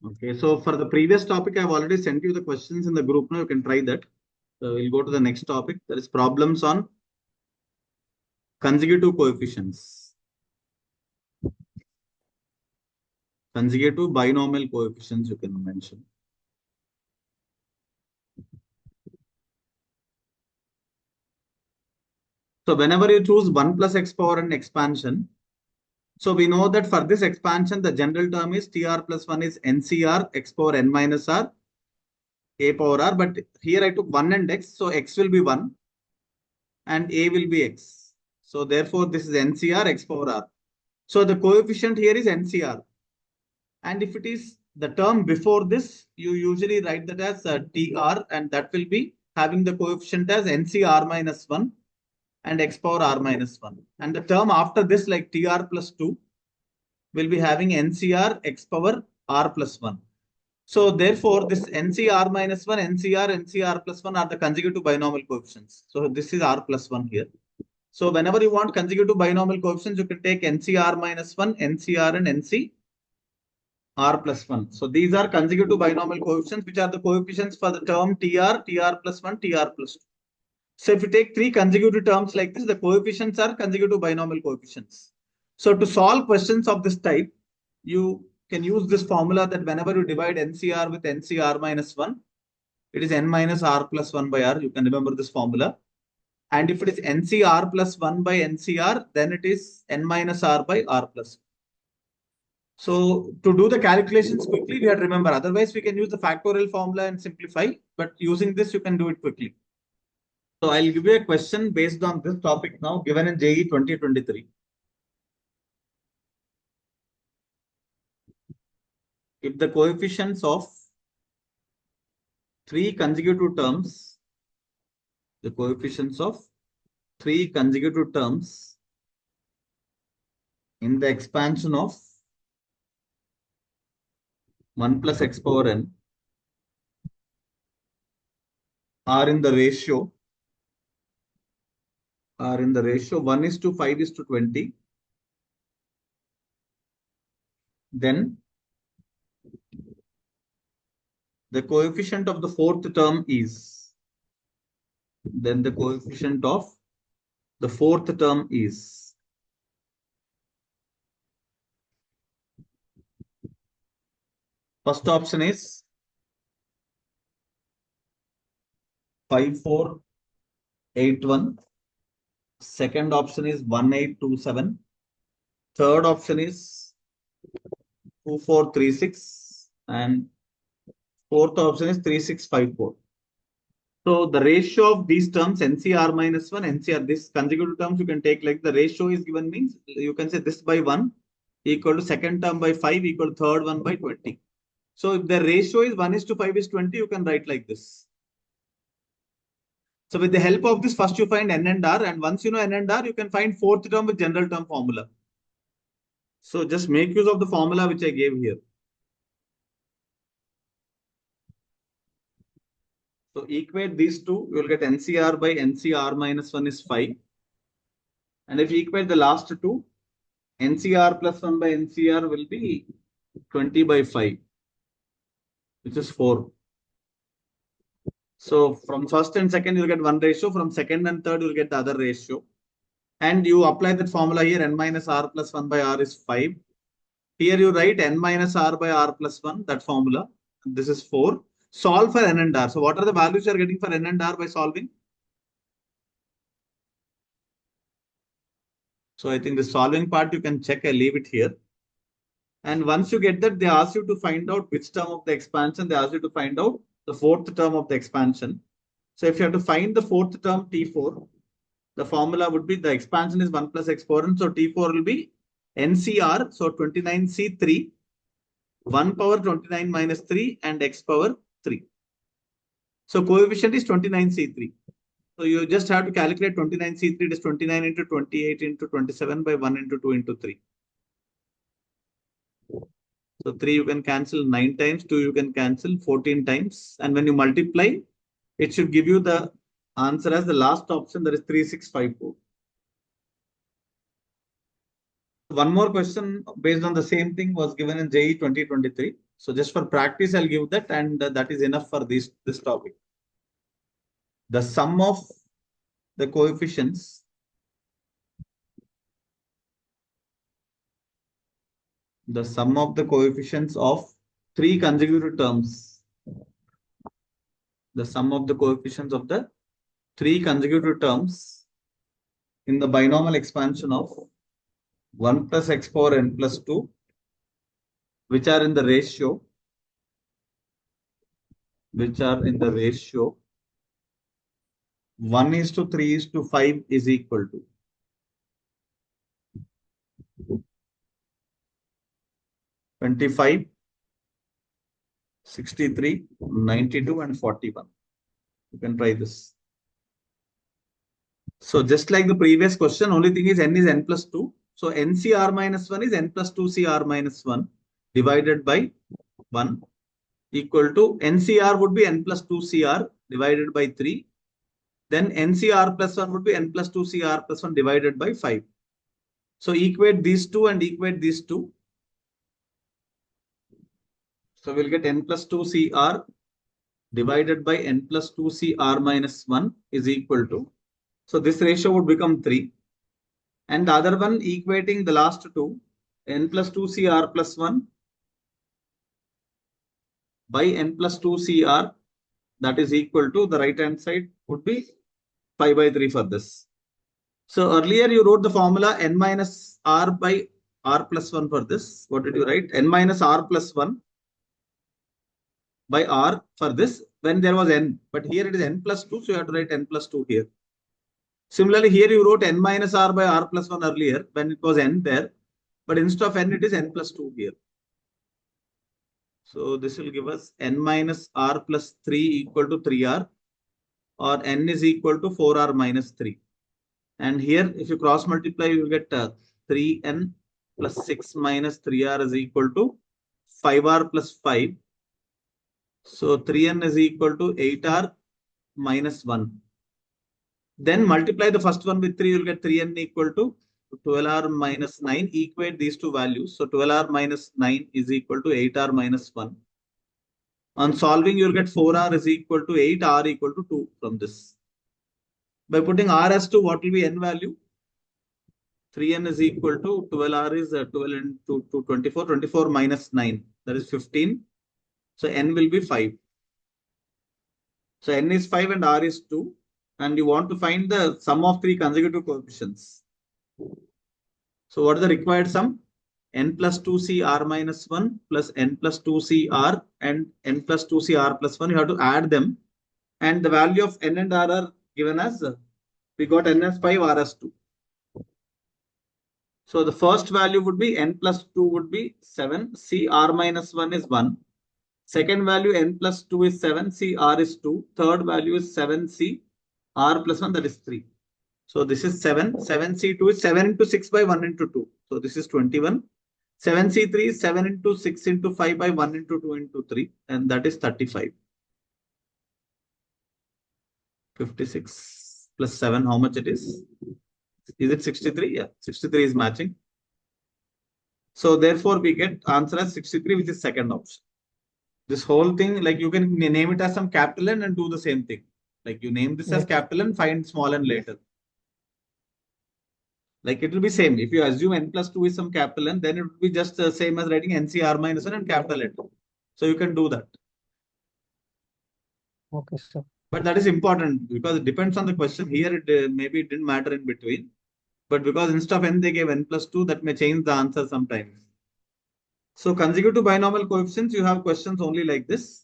Okay, so for the previous topic, I've already sent you the questions in the group. Now you can try that. So we'll go to the next topic. There is problems on consecutive coefficients. Consecutive binomial coefficients you can mention. So whenever you choose 1 plus x power n expansion, so we know that for this expansion, the general term is tr plus 1 is ncr x power n minus r a power r. But here I took 1 and x, so x will be 1 and a will be x. So therefore, this is ncr x power r. So the coefficient here is ncr. And if it is the term before this, you usually write that as tr, and that will be having the coefficient as ncr minus 1 and x power r minus 1. And the term after this, like tr plus 2, will be having ncr x power r plus 1. So therefore, this ncr minus 1, ncr plus 1 are the consecutive binomial coefficients. So this is r plus 1 here. So whenever you want consecutive binomial coefficients, you can take ncr minus 1, ncr and nc r plus 1. So these are consecutive binomial coefficients, which are the coefficients for the term tr plus 1, tr plus 2. So if you take three consecutive terms like this, the coefficients are consecutive binomial coefficients. So to solve questions of this type, you can use this formula that whenever you divide ncr with ncr minus 1, it is n minus r plus 1 by r. You can remember this formula. And if it is ncr plus 1 by ncr, then it is n minus r by r plus 1. So to do the calculations quickly, we have to remember. Otherwise, we can use the factorial formula and simplify. But using this, you can do it quickly. So I'll give you a question based on this topic now, given in JEE 2023. If the coefficients of three consecutive terms, the coefficients of three consecutive terms in the expansion of 1 plus x power n are in the ratio 1 is to 5 is to 20, then the coefficient of the fourth term is, first option is 5481, second option is 1827, third option is 2436, and fourth option is 3654. So the ratio of these terms, ncr minus 1, ncr, this consecutive terms you can take like the ratio is given means you can say this by 1 equal to second term by 5 equal to third one by 20. So if the ratio is 1 is to 5 is 20, you can write like this. So with the help of this, first you find n and r, and once you know n and r, you can find fourth term with general term formula. So just make use of the formula which I gave here. So equate these two, you will get ncr by ncr minus 1 is 5. And if you equate the last two, ncr plus 1 by ncr will be 20 by 5, which is 4. So from first and second, you'll get one ratio. From second and third, you'll get the other ratio. And you apply that formula here, n minus r plus 1 by r is 5. Here you write n minus r by r plus 1, that formula. This is 4. Solve for n and r. So what are the values you are getting for n and r by solving? So I think the solving part you can check. I leave it here. And once you get that, they ask you to find out which term of the expansion. They ask you to find out the fourth term of the expansion. So if you have to find the fourth term, T4, the formula would be the expansion is 1 plus x power n. So T4 will be NCR. So 29C3, 1 power 29 minus 3 and x power 3. So coefficient is 29C3. So you just have to calculate 29C3. It is 29 into 28 into 27 by 1 into 2 into 3. So 3 you can cancel 9 times, 2 you can cancel 14 times. And when you multiply, it should give you the answer as the last option, that is 3654. One more question based on the same thing was given in JEE 2023. So just for practice, I'll give that, and that is enough for this topic. The sum of the coefficients of three consecutive terms. The sum of the coefficients of the three consecutive terms in the binomial expansion of 1 plus x power n plus 2, which are in the ratio 1:3:5 is equal to 25, 63, 92, and 41. You can try this. So just like the previous question, only thing is n is n plus 2. So NCR minus 1 is n plus 2CR minus 1 divided by 1 equal to NCR would be n plus 2CR divided by 3. Then NCR plus 1 would be n plus 2CR plus 1 divided by 5. So equate these two and equate these two. So we'll get n plus 2CR divided by n plus 2CR minus 1 is equal to. So this ratio would become 3. And the other one equating the last two, n plus 2CR plus 1 by n plus 2CR, that is equal to, the right hand side would be 5 by 3 for this. So earlier you wrote the formula n minus r by r plus 1 for this. What did you write? N minus r plus 1 by r for this when there was n. But here it is n plus 2, so you have to write n plus 2 here. Similarly, here you wrote n minus r by r plus 1 earlier when it was n there. But instead of n, it is n plus 2 here. So this will give us n minus r plus 3 equal to 3r, or n is equal to 4r minus 3. And here, if you cross multiply, you will get 3n plus 6 minus 3r is equal to 5r plus 5. So 3n is equal to 8r minus 1. Then multiply the first one with 3, you will get 3n equal to 12r minus 9. Equate these two values. So 12r minus 9 is equal to 8r minus 1. On solving, you will get 4r is equal to 8, r equal to 2 from this. By putting r as 2, what will be n value? 3n is equal to 12r is 12 into 24. 24 minus 9, that is 15. So n will be 5. So n is 5 and r is 2. And you want to find the sum of three consecutive coefficients. So what is the required sum? N plus 2CR minus 1 plus n plus 2CR and n plus 2CR plus 1. You have to add them. And the value of n and r are given as, we got n as 5, r as 2. So the first value would be n plus 2 would be 7. CR minus 1 is 1. Second value n plus 2 is 7. CR is 2. Third value is 7C. R plus 1, that is 3. So this is 7. 7C2 is 7 into 6 by 1 into 2. So this is 21. 7C3 is 7 into 6 into 5 by 1 into 2 into 3. And that is 35. 56 plus 7, how much it is? Is it 63? Yeah, 63 is matching. So therefore we get answer as 63, which is second option. This whole thing, like you can name it as some capital N and do the same thing. Like you name this as capital N, find small n later. Like it will be same. If you assume n plus 2 is some capital N, then it will be just the same as writing NCR minus 1 and capital N. So you can do that. Okay, sir. But that is important because it depends on the question. Here, maybe it didn't matter in between. But because instead of n, they gave n plus 2, that may change the answer sometimes. So consecutive binomial coefficients, you have questions only like this.